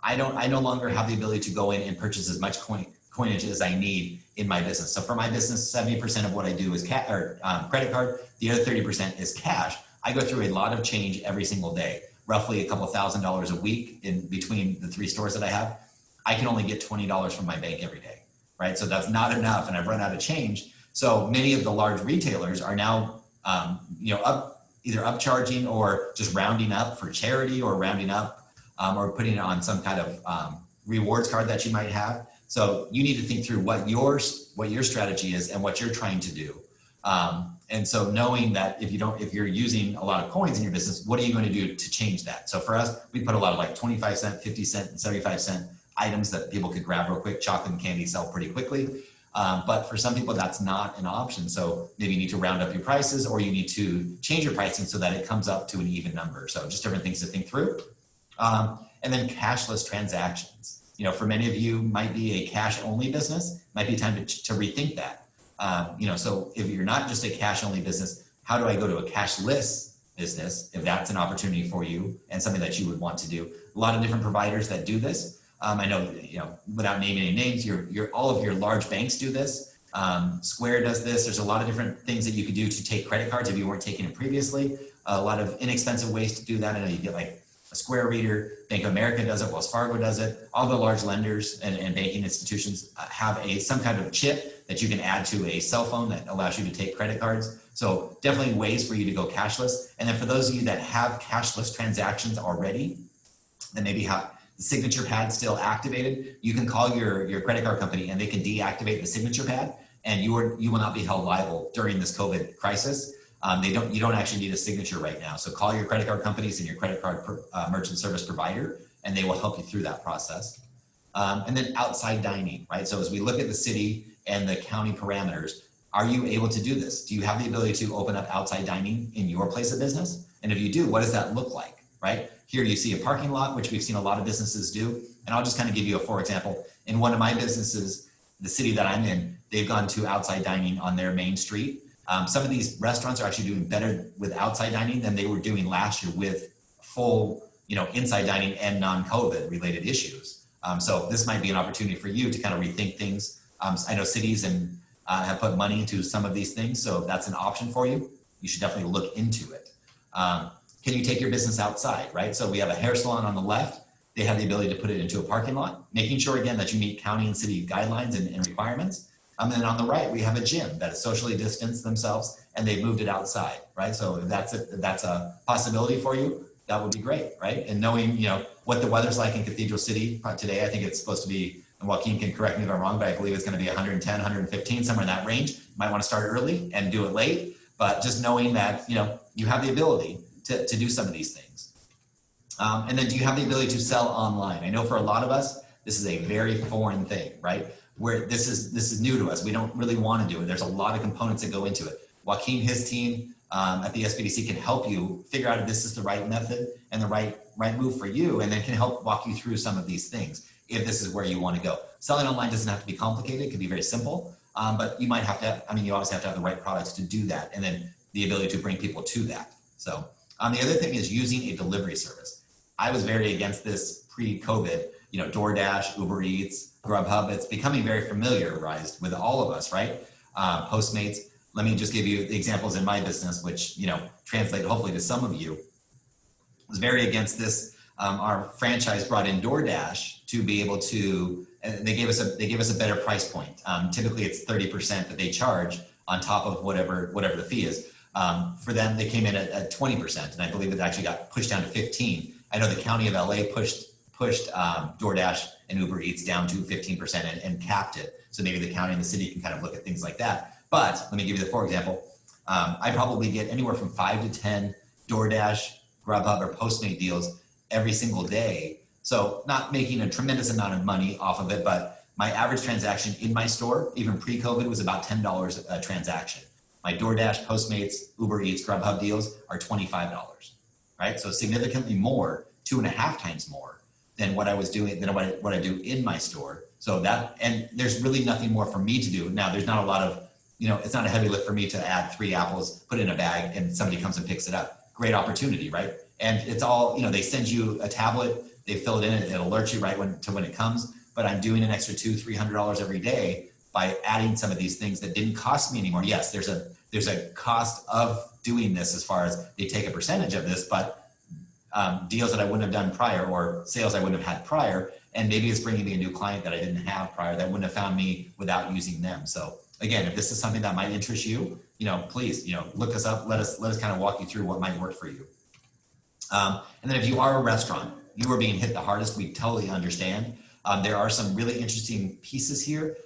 I no longer have the ability to go in and purchase as much coinage as I need in my business. So for my business, 70% of what I do is credit card. The other 30% is cash. I go through a lot of change every single day, roughly a couple $1,000s a week in between the 3 stores that I have. I can only get $20 from my bank every day, right? So that's not enough, and I've run out of change. So many of the large retailers are now, either upcharging or just rounding up for charity, or rounding up or putting it on some kind of rewards card that you might have. So you need to think through what your strategy is and what you're trying to do. And so knowing that if you're using a lot of coins in your business, what are you going to do to change that? So for us, we put a lot of like 25 cent, 50 cent, and 75 cent items that people could grab real quick. Chocolate and candy sell pretty quickly. But for some people, that's not an option. So maybe you need to round up your prices, or you need to change your pricing so that it comes up to an even number. So just different things to think through. And then cashless transactions. For many of you might be a cash only business, might be time to rethink that. So if you're not just a cash only business, how do I go to a cashless business if that's an opportunity for you and something that you would want to do? A lot of different providers that do this. I know, without naming any names, all of your large banks do this. Square does this. There's a lot of different things that you could do to take credit cards if you weren't taking it previously. A lot of inexpensive ways to do that. I know you get like a Square reader, Bank of America does it, Wells Fargo does it. All the large lenders and banking institutions have some kind of chip that you can add to a cell phone that allows you to take credit cards. So definitely ways for you to go cashless. And then for those of you that have cashless transactions already, that maybe have the signature pad still activated, you can call your credit card company and they can deactivate the signature pad, and you will not be held liable during this COVID crisis. You don't actually need a signature right now. So call your credit card companies and your credit card merchant service provider, and they will help you through that process. And then outside dining, right? So as we look at the city and the county parameters, are you able to do this? Do you have the ability to open up outside dining in your place of business? And if you do, what does that look like, right? Here you see a parking lot, which we've seen a lot of businesses do. And I'll just kind of give you for example. In one of my businesses, the city that I'm in, they've gone to outside dining on their main street. Some of these restaurants are actually doing better with outside dining than they were doing last year with full, inside dining and non-COVID related issues. So this might be an opportunity for you to kind of rethink things. I know cities have put money into some of these things, so if that's an option for you, you should definitely look into it. Can you take your business outside, right? So we have a hair salon on the left. They have the ability to put it into a parking lot, making sure, again, that you meet county and city guidelines and requirements. And then on the right, we have a gym that is socially distanced themselves, and they've moved it outside, right? So if that's a possibility for you, that would be great, right? And knowing, what the weather's like in Cathedral City today, I think it's supposed to be, and Joaquin can correct me if I'm wrong, but I believe it's going to be 110, 115, somewhere in that range. You might want to start early and do it late, but just knowing that, you have the ability to do some of these things. And then do you have the ability to sell online? I know for a lot of us, this is a very foreign thing, right? Where this is new to us. We don't really want to do it. There's a lot of components that go into it. Joaquin, his team at the SBDC can help you figure out if this is the right method and the right move for you, and then can help walk you through some of these things if this is where you want to go. Selling online doesn't have to be complicated. It can be very simple, but you might have to, you always have to have the right products to do that, and then the ability to bring people to that. So the other thing is using a delivery service. I was very against this pre-COVID, DoorDash, Uber Eats, Grubhub. It's becoming very familiarized with all of us, right? Postmates. Let me just give you the examples in my business, which, translate hopefully to some of you. I was very against this. Our franchise brought in DoorDash to be able to, they gave us a better price point. Typically it's 30% that they charge on top of whatever the fee is. For them, they came in at 20%, and I believe it actually got pushed down to 15. I know the county of LA pushed DoorDash and Uber Eats down to 15% and capped it. So maybe the county and the city can kind of look at things like that. But let me give you for example, I probably get anywhere from 5 to 10 DoorDash, Grubhub, or Postmate deals every single day. So not making a tremendous amount of money off of it, but my average transaction in my store, even pre-COVID, was about $10 a transaction. My DoorDash, Postmates, Uber Eats, Grubhub deals are $25, right? So significantly more, 2.5 times more than what I was doing, than what I do in my store. So that, and there's really nothing more for me to do. Now, there's not a lot of, it's not a heavy lift for me to add 3 apples, put it in a bag, and somebody comes and picks it up. Great opportunity, right? And it's all, they send you a tablet, they fill it in, it alerts you right when it comes. But I'm doing an extra $200-300 every day by adding some of these things that didn't cost me anymore. Yes, there's a cost of doing this as far as they take a percentage of this, but deals that I wouldn't have done prior, or sales I wouldn't have had prior, and maybe it's bringing me a new client that I didn't have prior that wouldn't have found me without using them. So again, if this is something that might interest you, please, look us up. Let us kind of walk you through what might work for you. And then if you are a restaurant, you are being hit the hardest. We totally understand. There are some really interesting pieces here.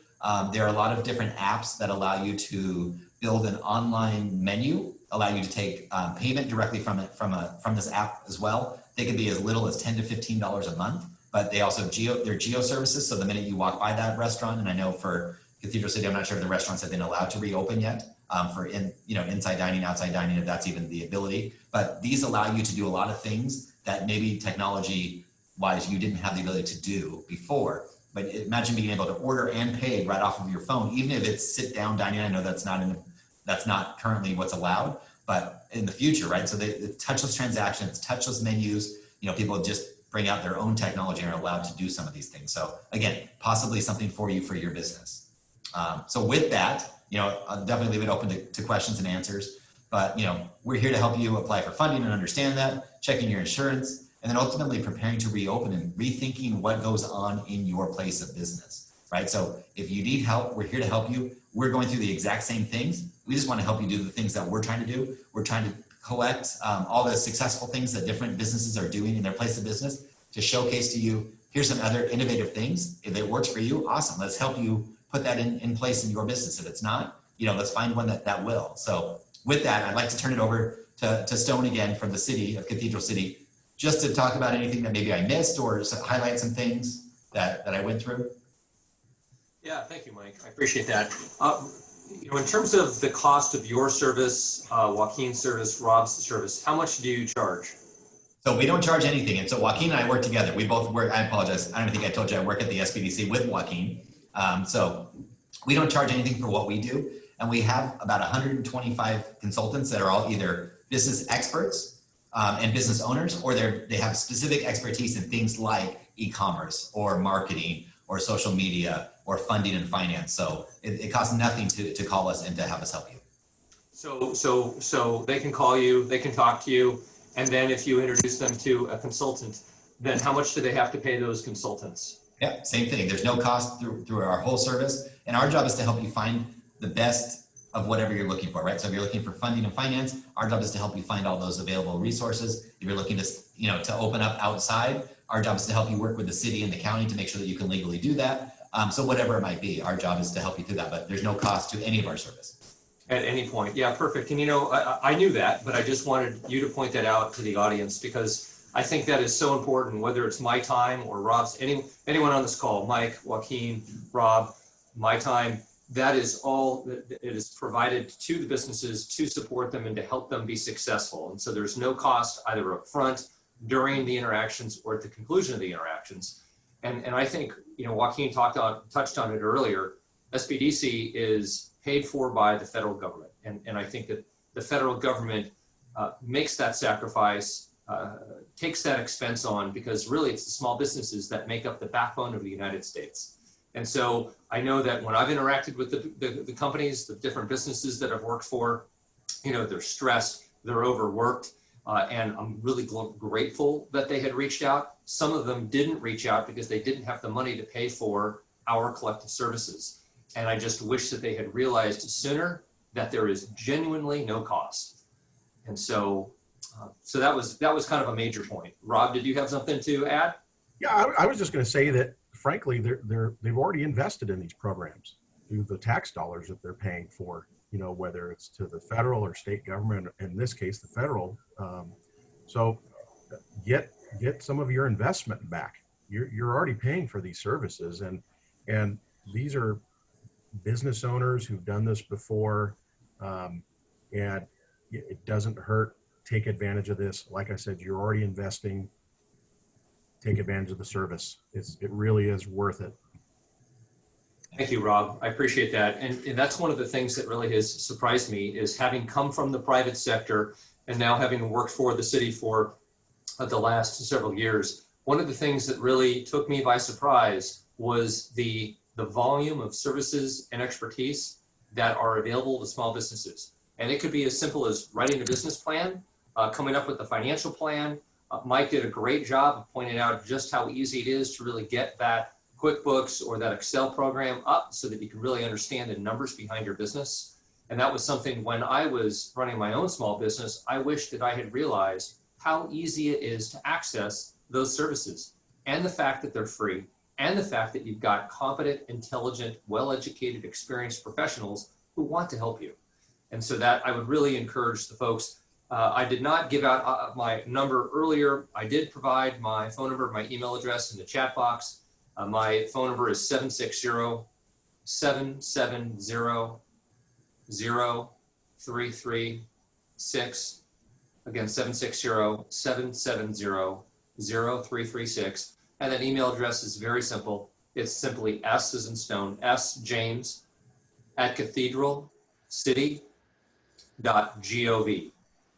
There are a lot of different apps that allow you to build an online menu, allow you to take payment directly from this app as well. They can be as little as $10 to $15 a month, but they also they're geo services. So the minute you walk by that restaurant, and I know for Cathedral City, I'm not sure if the restaurants have been allowed to reopen yet for inside dining, outside dining, if that's even the ability. But these allow you to do a lot of things that maybe technology wise you didn't have the ability to do before. But imagine being able to order and pay right off of your phone, even if it's sit down dining. I know that's not currently what's allowed, but in the future, right? So it's touchless transactions, touchless menus. People just bring out their own technology and are allowed to do some of these things. So again, possibly something for you for your business. So with that, I'll definitely leave it open to questions and answers. But we're here to help you apply for funding and understand that, checking your insurance, and then ultimately preparing to reopen and rethinking what goes on in your place of business, right? So if you need help, we're here to help you. We're going through the exact same things. We just want to help you do the things that we're trying to do. We're trying to collect all the successful things that different businesses are doing in their place of business to showcase to you, here's some other innovative things. If it works for you, awesome. Let's help you put that in place in your business. If it's not, let's find one that will. So with that, I'd like to turn it over to Stone again from the City of Cathedral City, just to talk about anything that maybe I missed or highlight some things that I went through. Yeah, thank you, Mike. I appreciate that. In terms of the cost of your service, Joaquin's service, Rob's service, how much do you charge? So we don't charge anything. And so Joaquin and I work together. We both work, I apologize. I don't think I told you I work at the SBDC with Joaquin. So we don't charge anything for what we do. And we have about 125 consultants that are all either business experts and business owners, or they have specific expertise in things like e-commerce or marketing or social media or funding and finance. So it costs nothing to call us and to have us help you. So they can call you, they can talk to you, and then if you introduce them to a consultant, then how much do they have to pay those consultants? Yeah, same thing. There's no cost through our whole service. And our job is to help you find the best of whatever you're looking for, right? So if you're looking for funding and finance, our job is to help you find all those available resources. If you're looking to open up outside, our job is to help you work with the city and the county to make sure that you can legally do that. So whatever it might be, our job is to help you through that, but there's no cost to any of our service. At any point. Yeah, perfect. And I knew that, but I just wanted you to point that out to the audience, because I think that is so important, whether it's my time or Rob's, anyone on this call, Mike, Joaquin, Rob, my time, that is all that it is provided to the businesses to support them and to help them be successful. And so there's no cost either up front, during the interactions, or at the conclusion of the interactions. And I think, Joaquin touched on it earlier, SBDC is paid for by the federal government. And I think that the federal government makes that sacrifice, takes that expense on, because really it's the small businesses that make up the backbone of the United States. And so I know that when I've interacted with the companies, the different businesses that I've worked for, they're stressed, they're overworked, and I'm really grateful that they had reached out. Some of them didn't reach out because they didn't have the money to pay for our collective services. And I just wish that they had realized sooner that there is genuinely no cost. And so that was kind of a major point. Rob, did you have something to add? Yeah, I was just going to say that, frankly, they've already invested in these programs through the tax dollars that they're paying for, whether it's to the federal or state government, in this case, the federal. So get some of your investment back. You're already paying for these services, and these are business owners who've done this before, and it doesn't hurt. Take advantage of this. Like I said, you're already investing. Take advantage of the service. It really is worth it. Thank you, Rob. I appreciate that. And that's one of the things that really has surprised me, is having come from the private sector and now having worked for the city for the last several years. One of the things that really took me by surprise was the volume of services and expertise that are available to small businesses. And it could be as simple as writing a business plan, coming up with a financial plan. Mike did a great job of pointing out just how easy it is to really get that QuickBooks or that Excel program up so that you can really understand the numbers behind your business. And that was something, when I was running my own small business, I wish that I had realized how easy it is to access those services, and the fact that they're free, and the fact that you've got competent, intelligent, well-educated, experienced professionals who want to help you. And so that I would really encourage the folks. I did not give out my number earlier. I did provide my phone number, my email address in the chat box. My phone number is 760-770-0336. Again, 760-770-0336. And that email address is very simple. It's simply S as in stone, sjames@cathedralcity.gov.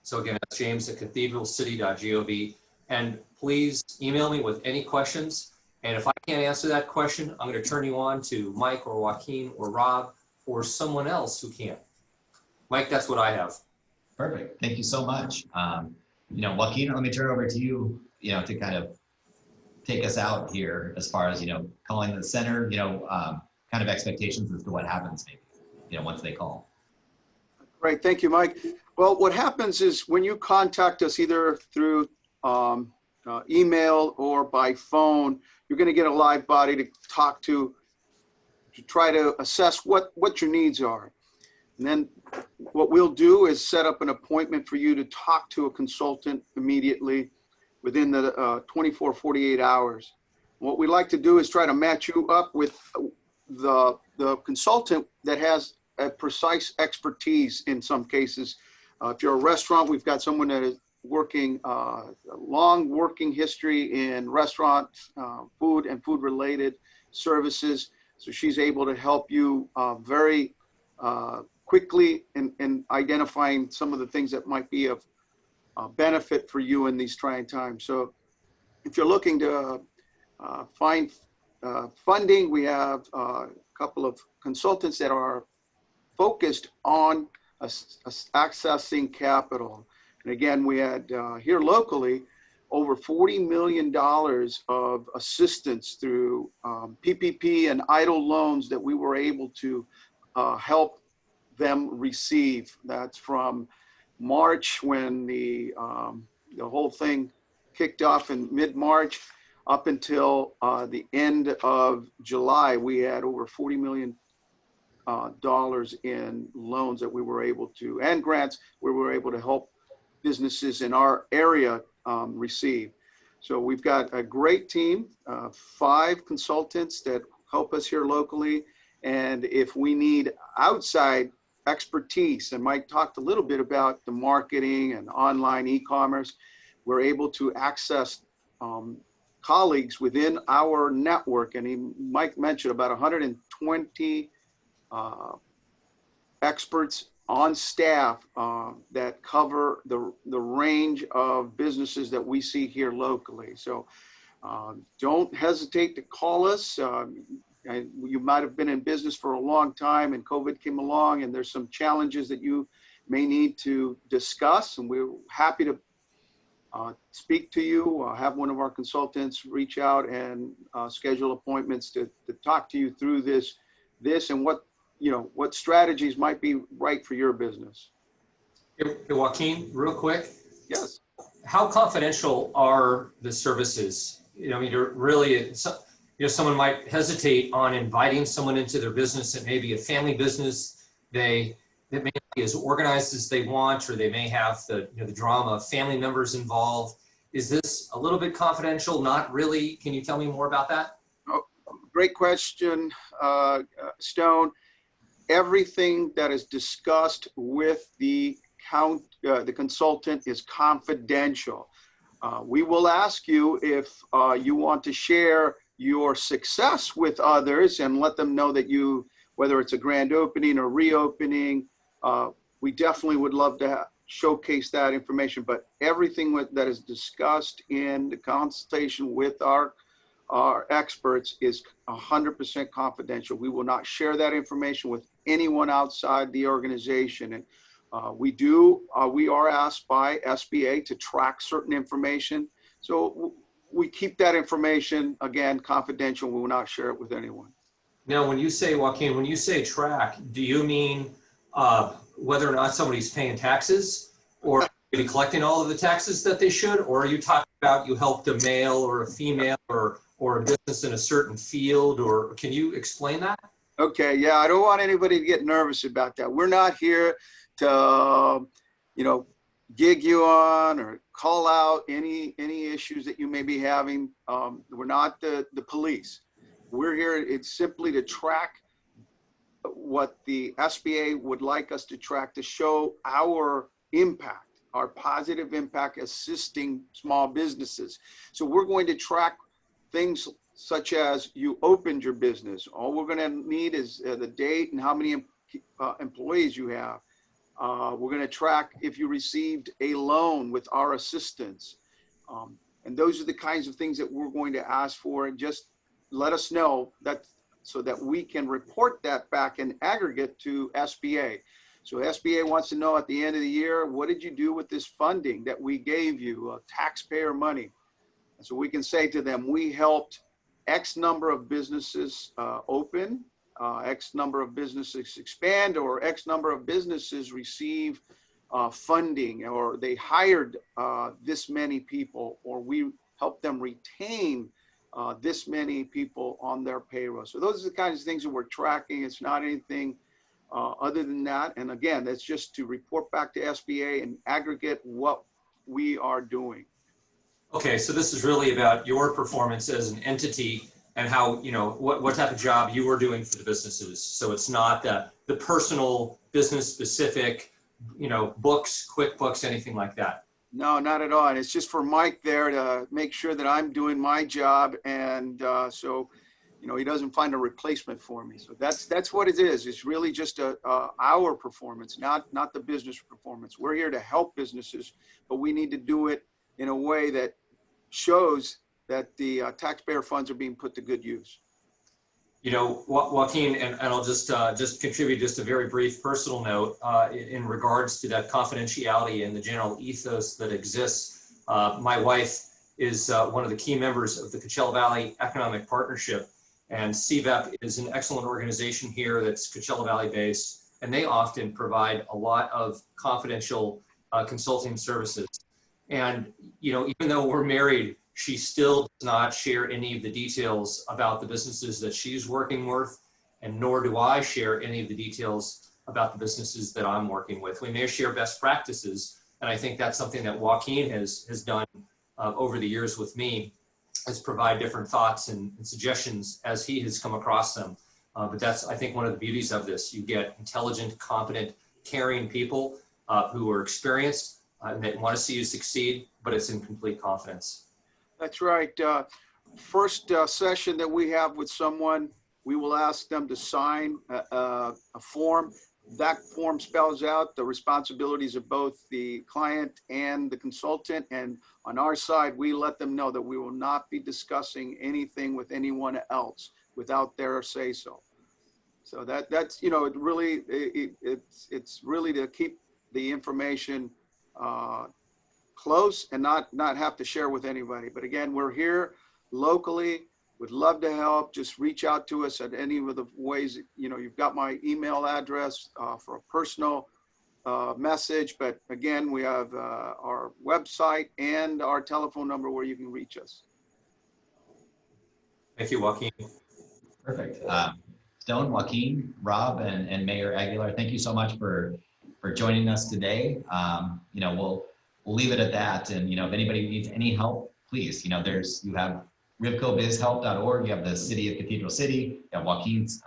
So again, that's james@cathedralcity.gov. And please email me with any questions. And if I can't answer that question, I'm going to turn you on to Mike or Joaquin or Rob or someone else who can. Mike, that's what I have. Perfect. Thank you so much. Joaquin, let me turn it over to you, to kind of take us out here as far as, calling the center, kind of expectations as to what happens maybe, once they call. Great. Thank you, Mike. Well, what happens is when you contact us either through email or by phone, you're going to get a live body to talk to try to assess what your needs are. And then what we'll do is set up an appointment for you to talk to a consultant immediately within the 48 hours. What we like to do is try to match you up with the consultant that has a precise expertise in some cases. If you're a restaurant, we've got someone that is working, a long working history in restaurant, food and food related services. So she's able to help you very quickly in identifying some of the things that might be of benefit for you in these trying times. So if you're looking to find funding, we have a couple of consultants that are focused on accessing capital. And again, we had here locally over $40 million of assistance through PPP and EIDL loans that we were able to help them receive. That's from March, when the whole thing kicked off in mid-March, up until the end of July. We had over $40 million in loans that we were able to, and grants we were able to help businesses in our area receive. So we've got a great team, 5 consultants that help us here locally, And if we need outside expertise, and Mike talked a little bit about the marketing and online e-commerce, we're able to access colleagues within our network. And Mike mentioned about 120 experts on staff that cover the range of businesses that we see here locally. So don't hesitate to call us. And you might have been in business for a long time and COVID came along and there's some challenges that you may need to discuss, and we're happy to speak to you, have one of our consultants reach out and schedule appointments to talk to you through this and what strategies might be right for your business. Hey, Joaquin, real quick. Yes. How confidential are the services? I mean, you're really, someone might hesitate on inviting someone into their business. It may be a family business. That may not be as organized as they want, or they may have the drama of family members involved. Is this a little bit confidential? Not really. Can you tell me more about that? Oh, great question, Stone. Everything that is discussed with the consultant is confidential. We will ask you if you want to share your success with others and let them know that whether it's a grand opening or reopening, we definitely would love to showcase that information. But everything that is discussed in the consultation with our experts is 100% confidential. We will not share that information with anyone outside the organization. And we are asked by SBA to track certain information. So we keep that information, again, confidential. We will not share it with anyone. Now, when you say, Joaquin, when you say track, do you mean whether or not somebody's paying taxes, or maybe collecting all of the taxes that they should? Or are you talking about you helped a male or a female or a business in a certain field? Or can you explain that? Okay, yeah, I don't want anybody to get nervous about that. We're not here to, gig you on or call out any issues that you may be having. We're not the police. We're here, it's simply to track what the SBA would like us to track to show our impact, our positive impact assisting small businesses. So we're going to track things such as you opened your business. All we're going to need is the date and how many employees you have. We're going to track if you received a loan with our assistance. And those are the kinds of things that we're going to ask for, and just let us know that so that we can report that back in aggregate to SBA. So SBA wants to know at the end of the year, what did you do with this funding that we gave you, taxpayer money? And so we can say to them, we helped X number of businesses open, X number of businesses expand, or X number of businesses receive funding, or they hired this many people, or we helped them retain this many people on their payroll. So those are the kinds of things that we're tracking. It's not anything other than that. And again, that's just to report back to SBA and aggregate what we are doing. Okay, so this is really about your performance as an entity and how, what type of job you are doing for the businesses. So it's not the personal business specific, books, QuickBooks, anything like that. No, not at all. And it's just for Mike there to make sure that I'm doing my job. And so, he doesn't find a replacement for me. So that's what it is. It's really just our performance, not the business performance. We're here to help businesses, but we need to do it in a way that shows that the taxpayer funds are being put to good use. Joaquin, and I'll just contribute just a very brief personal note in regards to that confidentiality and the general ethos that exists. My wife is one of the key members of the Coachella Valley Economic Partnership, and CVEP is an excellent organization here that's Coachella Valley based, and they often provide a lot of confidential consulting services. And, even though we're married, she still does not share any of the details about the businesses that she's working with, and nor do I share any of the details about the businesses that I'm working with. We may share best practices, and I think that's something that Joaquin has done over the years with me, is provide different thoughts and suggestions as he has come across them. But that's, I think, one of the beauties of this. You get intelligent, competent, caring people who are experienced and that want to see you succeed, but it's in complete confidence. That's right. First session that we have with someone, we will ask them to sign a form. That form spells out the responsibilities of both the client and the consultant. And on our side, we let them know that we will not be discussing anything with anyone else without their say so. So that's, you know, it really, it's really to keep the information close and not have to share with anybody. But again, we're here locally, would love to help. Just reach out to us at any of the ways. You know, you've got my email address for a personal message, but again, we have our website and our telephone number where you can reach us. Thank you, Joaquin. Perfect. Stone, Joaquin, Rob, and Mayor Aguilar, thank you so much for joining us today. You know, we'll leave it at that. And, you know, if anybody needs any help, please, you know, you have rivcobizhelp.org, you have the City of Cathedral City, you have Joaquin's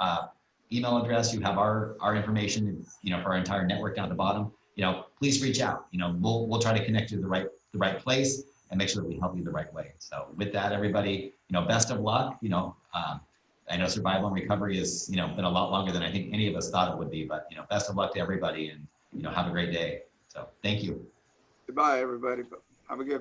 email address, you have our information, you know, for our entire network down at the bottom. You know, please reach out. You know, we'll try to connect you to the right place and make sure that we help you the right way. So with that, everybody, you know, best of luck. You know, I know survival and recovery has, you know, been a lot longer than I think any of us thought it would be, but, you know, best of luck to everybody and, you know, have a great day. So thank you. Goodbye, everybody. Have a good